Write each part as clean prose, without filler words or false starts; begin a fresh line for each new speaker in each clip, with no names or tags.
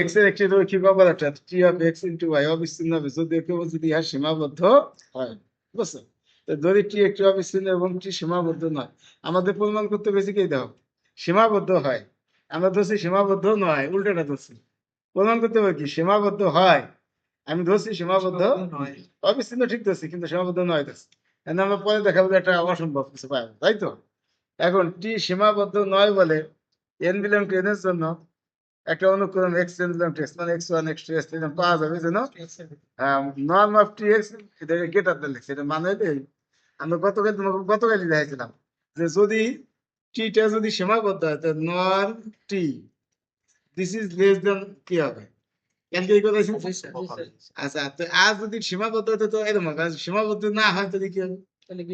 X এর একটি রৈখিক operator T of X into Y অবিচ্ছিন্ন হবে যদি কেবল যদি ইহা সীমাবদ্ধ হয়, বুঝছো? তো যদি টি একটি অবিচ্ছিন্ন এবং টি সীমাবদ্ধ নয়, আমাদের প্রমাণ করতে বেশি কে দাও সীমাবদ্ধ হয়। আমরা ধরছি সীমাবদ্ধ নয়, উল্টাটা ধরছি। প্রমাণ করতে হবে কি সীমাবদ্ধ হয়। আমি ধরছি সীমাবদ্ধ নয়, অবিচ্ছিন্ন ঠিক ধরছি কিন্তু সীমাবদ্ধ নয় ধরছি। এখন আমরা পরে দেখাবো যে এটা অসম্ভব কিছু পাবো, তাই তো? এখন টি সীমাবদ্ধ নয় বলে এন বিলং টু এন এর জন্য একটা অনুক্রম X N belong to X মানে X one X two X পাওয়া যাবে যেন নর্ম অফ টি এক্স এটা গেটার দেন লিখছে। এটা মানে এই আমরা গতকাল তোমাকে গতকালই দেখাইছিলাম যে যদি টিটা যদি সীমাবদ্ধ হয় তো norm T this is less than কি হবে? কেন কি কথা ছিল? আচ্ছা, তো আজ যদি সীমাবদ্ধ হতো তো এরকম হবে, আর সীমাবদ্ধ না হয় তাহলে কি হবে?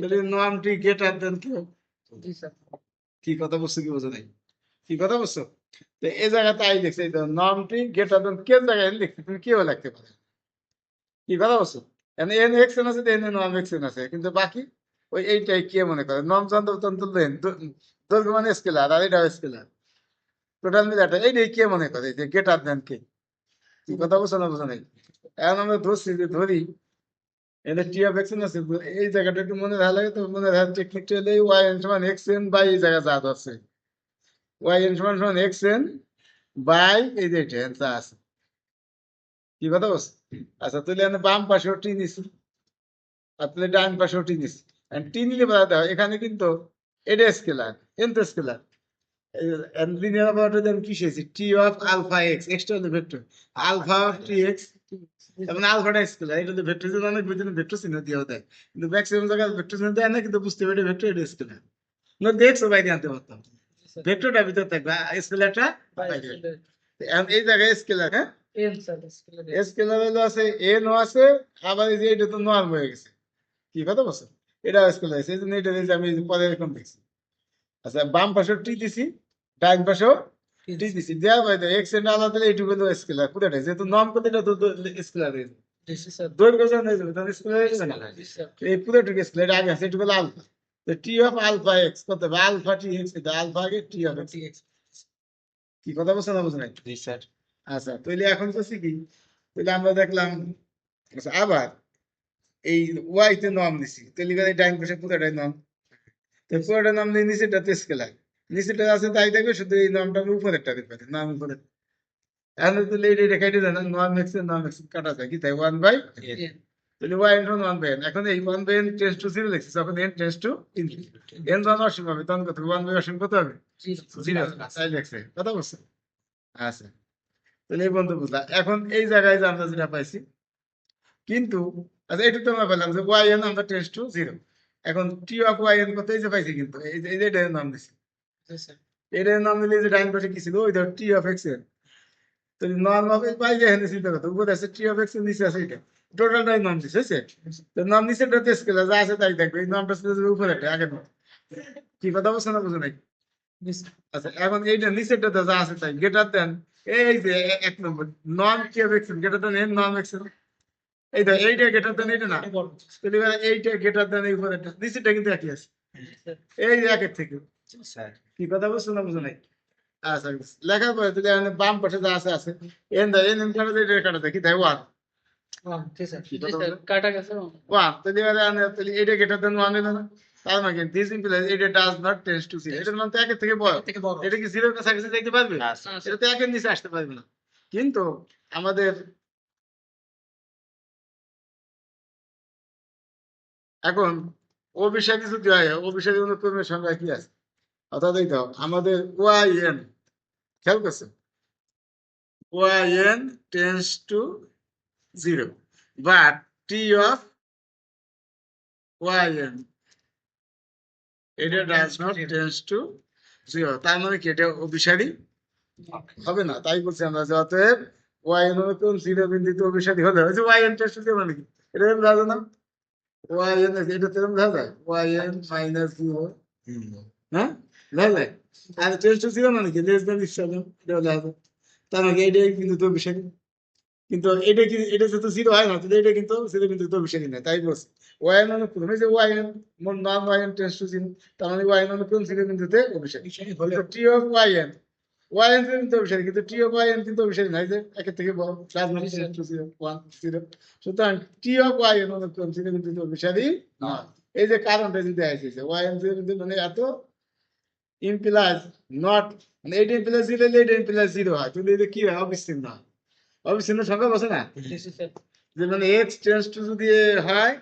তাহলে নর্ম টি গেটার দেন কি হবে? কি কথা বলছো কি বোঝো নাই? কি কথা বলছো? তো এই জায়গাতে আই লিখছে এই নর্ম টি গেটার দেন কে জায়গায় লিখছে তুমি কি লিখতে পারো? কি কথা বলছো? এন এন এক্স এন আছে এন নর্ম এক্স এন আছে কিন্তু বাকি ওই এইটাই কে মনে করে নর্ম যন্ত্র লেন দৈর্ঘ্য মানে স্কেলার আর এটা স্কেলার টোটাল মিলে এটা এইটাই কে মনে করে যে গেটার দেন কে? কি কথা বলছো না বোঝো নাই? এখন আমরা ধরছি যে ধরি এটা টি অফ এক্স এন আছে, এই জায়গাটা একটু মনে রাখা লাগে তো মনে রাখা টেকনিকটা হলে ওয়াই এন সমান এক্স এন বাই এই জায়গা যা ধরছে ওয়াই এন সমান সমান এক্স এন বাই এই যে এটা যা আছে। কি কথা বলছো? আচ্ছা তাহলে আমি বাম পাশেও টি নিছি আর তাহলে ডান পাশেও টি নিছি। টি নিলে বোঝাতে হয় এখানে কিন্তু এটা স্কেলার এন তো স্কেলার লিনিয়ার অপারেটর আমি কি শিখেছি টি অফ আলফা এক্স এক্সটা হলো vector alpha of T X মানে আলফাটা স্কেলার এটা হলো ভেক্টর জন্য অনেক বিভিন্ন ভেক্টর চিহ্ন দিয়ে দেয় কিন্তু ম্যাক্সিমাম জায়গায় ভেক্টর চিহ্ন দেয় না কিন্তু বুঝতে পারি ভেক্টর এটা স্কেলার না দেখছো বাইরে আনতে পারতাম ভেক্টরটা ভিতরে থাকবে স্কেলারটা বাইরে। এখন এই জায়গায় স্কেলার হ্যাঁ স্কেলার হলো আছে এন ও আছে আবার এই যে এটা তো নর্ম হয়ে গেছে। কি কথা বলছো? এটা স্কেলার আছে এই জন্য এটা আমি পরে এরকম দেখছি। আচ্ছা বাম পাশে টি দিছি ডান পাশেও টি দিছি দেওয়া হয় এক্স এন্ড আলাদা এইটুকু হলো স্কেলার পুরোটাই যেহেতু নর্ম করতে এটা তো স্কেলার হয়ে যাবে দৈর্ঘ্য যখন হয়ে যাবে তখন স্কেলার হয়ে যাবে না এই পুরোটুকু স্কেলার এটা আগে আছে এটুকু হলো আলফা তো টি অফ আলফা এক্স কত হবে আলফা টি এক্স এটা আলফা আগে টি অফ এক্স। কি কথা বলছো না বুঝো নাই? জি স্যার। আচ্ছা তাহলে এখন করছি কি তাহলে আমরা দেখলাম। আচ্ছা আবার এই ওয়াই তে নর্ম নিছি তাহলে এখানে ডাইন পাশে পুরোটাই নর্ম তো পুরোটা নাম দিয়ে নিচেটা তো স্কেলার নিচেটা আছে তাই থাকবে শুধু এই নামটা উপরেরটা দিতে পারে নাম উপরে। এখন তাহলে এটা কেটে দেন নন এক্স কাটা যায় কি তাই ওয়ান বাই তাহলে Y into one by N এখন এই one by N tends to zero লিখছি যখন এন টেন্স টু এন যখন অসীম হবে তখন কত ওয়ান বাই অসীম কত হবে জিরো তাই লিখছে কথা বলছে। আচ্ছা তাহলে এই বন্ধু বুঝলা এখন এই জায়গায় যে আমরা যেটা পাইছি কিন্তু আচ্ছা এটা তো আমরা পেলাম যে ওয়াই এন আমরা টেন্স টু জিরো এখন টি অফ ওয়াই এন কত এই যে পাইছি কিন্তু এই যে এটার নাম দিছি এটার নাম দিলে যে ডাইন পাশে কি ছিল ওই ধর টি অফ এক্স এর তো নর্ম অফ পাই যে এখানে চিন্তা করতে উপরে আছে টি অফ এক্স এর নিচে আছে এটা টোটালটাই নাম দিছে হয়েছে তো নাম নিচে তো স্কেলার যা আছে তাই থাকবে এই নামটা ছিল যে উপরে একটা আগে নাম। কি কথা বলছো না বুঝো নাই? আচ্ছা এখন এইটা নিচেরটা যা আছে তাই গেটার দেন এই যে এক number non T of x greater than n norm x এই তো এইটা গেটার দেন এইটা না তাহলে এবার এইটা গেটার দেন এই উপরে নিচেরটা কিন্তু একই আছে এই যে একের থেকে। কি কথা বলছো না বুঝো নাই? আচ্ছা লেখার পরে তাহলে এখানে বাম পাশে যা আছে আছে এন দা এন এন কাটা এটা কাটা দেখি তাই ওয়ান ওয়ান তাহলে এবারে তাহলে এটা গেটার দেন ওয়ান এলো না তার মানে দিস ইমপ্লাইজ এটা does not tends to zero এটার মানে তো একের থেকে বড় এটা কি জিরোর কাছাকাছি যাইতে পারবে এটা তো একের নিচে আসতে পারবে না কিন্তু আমাদের এখন অভিসারী যদি হয় অভিসারী অনুক্রমের সংখ্যা কি আছে অর্থাৎ এই তো আমাদের ওয়াই এন খেয়াল করছে yn tends to 0 but t of yn এটা does not tends to 0 তার মানে কি এটা অভিসারী হবে না তাই বলছি আমরা যে অতএব yn অনুক্রম 0 বিন্দুতে অভিসারী হলে ওই যে yn tends to 0 মানে কি এটা এরকম বোঝা না yn এটা এরকম বোঝা যায় yn minus 0 হ্যাঁ বোঝা যায় আর tends to 0 মানে কি লেস দ্যান ইকুয়াল এটা বোঝা যায় তার মানে এটা বিন্দুতে অভিসারী কিন্তু এটা কি এটা যেহেতু জিরো হয় না তাহলে এটা কিন্তু জিরো কিন্তু তো বেশি না তাই বলছি ওয়াই এন অনুক্রম এই যে y n non y n tends to zero তার মানে ওয়াই এন অনুক্রম জিরো বিন্দুতে অভিসারী হলো T of Y n y n কিন্তু অভিসারী, কিন্তু টি অফ ওয়াই এন কিন্তু অভিসারী নাই, যে একের থেকে বড় plus minus two zero one zero. সুতরাং টি অফ ওয়াই এন অনুক্রম চিহ্ন কিন্তু অভিসারী নয়। এই যে কারণটা যদি আসছে ওয়াই এন জিরো মানে এত ইমপ্লাস নট, মানে এইটা ইমপ্লাস জিরো এইটা ইমপ্লাস জিরো হয়, কিন্তু এটা কি হয় অবিচ্ছিন্ন হয়। অবিচ্ছিন্ন সংখ্যা বসে না, যে মানে এক্স টেন্স টু যদি এ হয়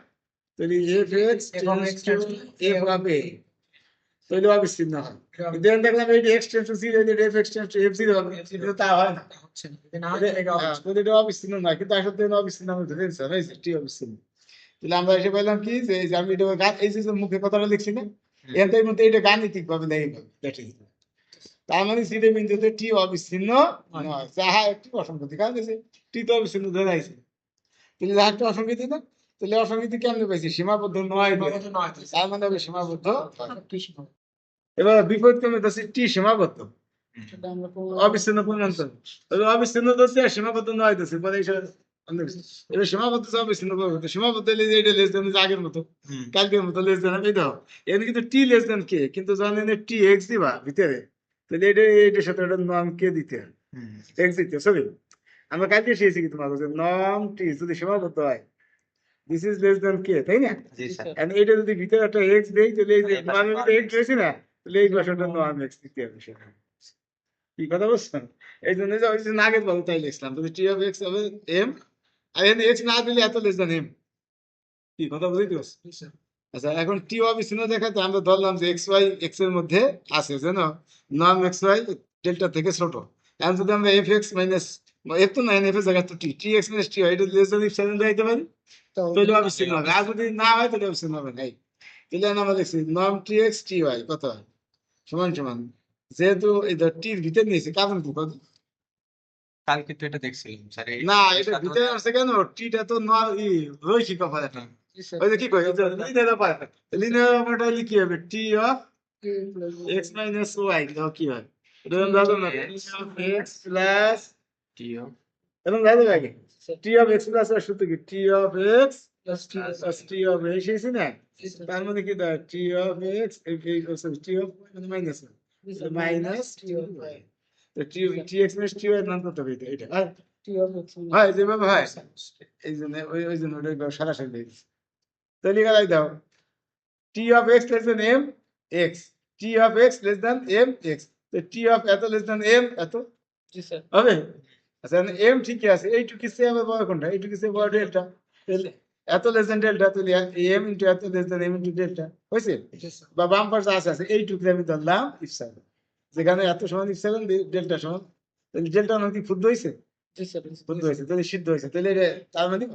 তাহলে f x tends to f of a, তাহলে অবিচ্ছিন্ন হয়। দেন দেখলাম এই এক্স টেন্স টু জিরো এটা f x tends to f zero হবে, কিন্তু তা হয় না, তাহলে এটা অবিচ্ছিন্ন নয়, কিন্তু আসলে এটা অবিচ্ছিন্ন আমি ধরে নিচ্ছি হয়েছে টি অবিচ্ছিন্ন। তাহলে আমরা এসে পেলাম কি যে এই যে আমি এটা এই যে মুখে কথাটা লিখছি না, এর মধ্যে এটা গাণিতিক ভাবে দেখি দেখি, তার মানে সিটে বিন্দুতে টি অবিচ্ছিন্ন নয়, যাহা একটি অসঙ্গতি, কারণ টি তো অবিচ্ছিন্ন ধরে আইছে, কিন্তু যাহা একটা অসঙ্গতি না, তাহলে অসঙ্গতি কেমনে পাইছি সীমাবদ্ধ নয় দিয়ে। তার মানে হবে সীমাবদ্ধ। এবার বিপরীত ক্রমে ধরছি টি সীমাবদ্ধ অবিচ্ছিন্ন পূর্ণাঙ্ক, তবে অবিচ্ছিন্ন ধরছি আর সীমাবদ্ধ নয় ধরছি, পরে এবার সীমাবদ্ধ অবিচ্ছিন্ন করবো, সীমাবদ্ধ হলে যে এটা লেস দেন আগের মতো কালকের মতো লেস দেন এই দাও, এখানে কিন্তু টি লেস দেন কে, কিন্তু যখন টি এক্স দিবা ভিতরে, তাহলে এটা এটার সাথে একটা নর্ম কে দিতে হয়, এক্স দিতে, সরি আমরা কালকে শিখেছি কি তোমার কাছে নর্ম টি যদি সীমাবদ্ধ হয় দিস ইজ লেস দেন কে, তাই না? And এটা যদি ভিতরে একটা এক্স দেই তাহলে এই যে নর্মের মধ্যে এক্স রয়েছে না, তাহলে এই ভাষাটা নর্ম এক্স দিতে হবে সেটা। কি কথা বলছেন? এই জন্য যে ওই যে আগের বলো তাই লিখলাম, যদি টি অফ এক্স হবে এম, আর এখানে এক্স না দিলে এত লেস দেন এম। কি কথা বুঝতে পারছো? আচ্ছা এখন টি অবিচ্ছিন্ন দেখাতে আমরা ধরলাম যে এক্স ওয়াই এক্স এর মধ্যে আছে, যেন নর্ম এক্স ওয়াই ডেল্টা থেকে ছোট। এখন যদি আমরা এফ এক্স মাইনাস এফ তো নাইন এফ এর জায়গা তো টি টি এক্স মাইনাস টি হয়, এটা লেস দেন ইপসাইলন দিতে পারি, তাহলে অবিচ্ছিন্ন হবে। আর যদি না হয় তাহলে অবিচ্ছিন্ন হবে নাই। তাহলে আমরা দেখছি norm T X T Y কত হয় সমান সমান, যেহেতু এটা টির ভিতরে নিয়েছি কারণ কি কত
কালকে তো এটা দেখছিলাম স্যার,
না এটা ভিতরে আসছে কেন, টিটা তো রৈখিক অপারেটর, ওই যে কি কই লিনিয়ার অপারেটর, লিনিয়ার অপারেটর কি হবে T of x minus y দাও কি হয়, এটা আমরা জানো না T of x plus
T of
এরকম জানো আগে টি অফ এক্স প্লাস এর সূত্র কি T of x plus T of x এসেছি না, তার মানে কি দাও T of x T of minus minus T of y, তো T T x minus T y এর মান কত হবে এটা হয় হয় যেভাবে হয়, এই জন্য ওই জন্য ওটা সরাসরি দিয়ে দিচ্ছি। তাহলে গালাই দাও T of x less than M x, T of x less than M x, তো টি অফ এত লেস দেন এম এত হবে। আচ্ছা এম ঠিকই আছে, এইটুকু চেয়ে আবার বড় কোনটা, এইটুকু চেয়ে বড় ডেল্টা, তাহলে এত লেস দেন ডেল্টা, তাহলে এম ইন্টু এত less than M into delta হয়েছে, বা বাম পাশে আছে এইটুকু আমি ধরলাম ইপসাইলন, যেখানে এত সমান ইপসাইলন ডেল্টা সমান, তাহলে ডেল্টা নাকি ক্ষুদ্র হয়েছে, ক্ষুদ্র হয়েছে তাহলে সিদ্ধ হয়েছে, তাহলে এটা তার মানে